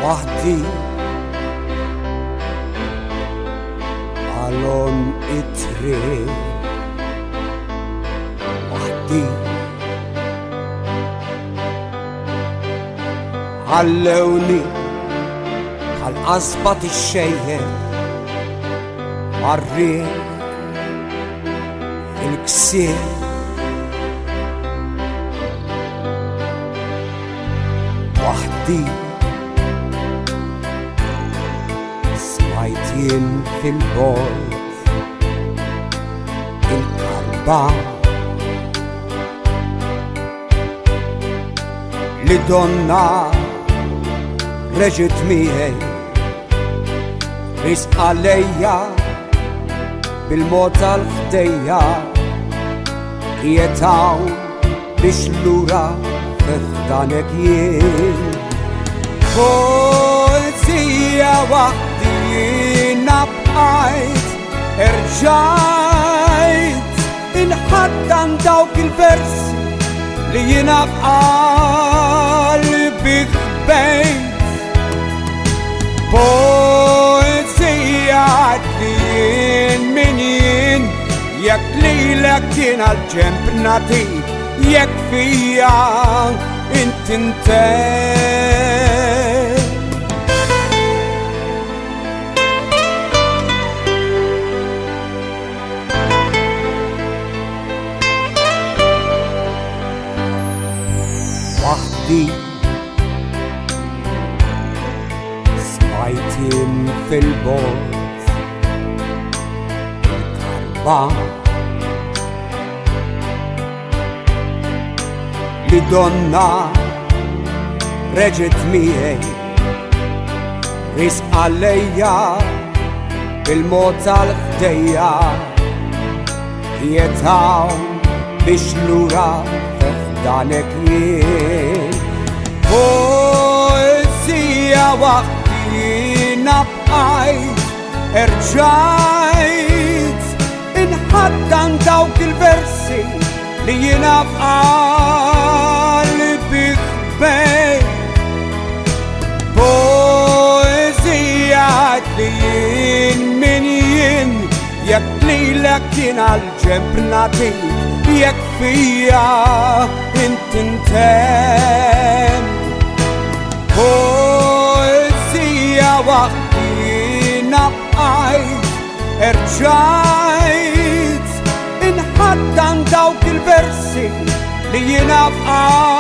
وحدي علون اتري وحدي علوني عالقصبة الشيء عالريح الكسير وحدي صايتين في البوت الأربعة لدونا رجت ميهي رزق عليا بالموت الخدية يتاو بشلورا فخدانك ين قلتي يا وحدي نبقيت ارجعت إن حتى ندوك الفرس لينا بقلبي خبيت قلتي عدلين منين يكلي لكن الجنب نادي يكفيها انت وحدي صايتين في البوت الأربعة لدونا رجت ميهي رزق عليا بالموت الخدية يتاو بشلورا فخدانك ين قلتي يا وقتي نبقيت ارجعت إن حتى ندوك الفرسي لينا بقلبي خبيت بوزي عدلين منين يكلي لكن عالجنب نادي يكفيها انت بوزي يا وقتي نبقيت ارجعت إن حتى ندوك الفرسي لينا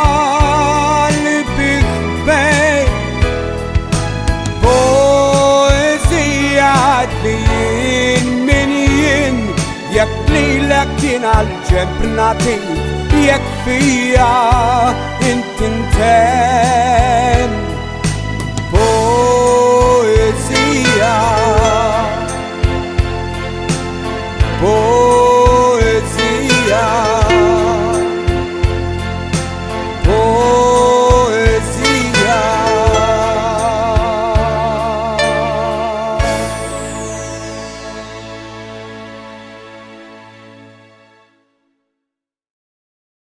بقلبي خبيت بوزي عدلين منين يكلي لكن عالجنب نادي يكفيها انت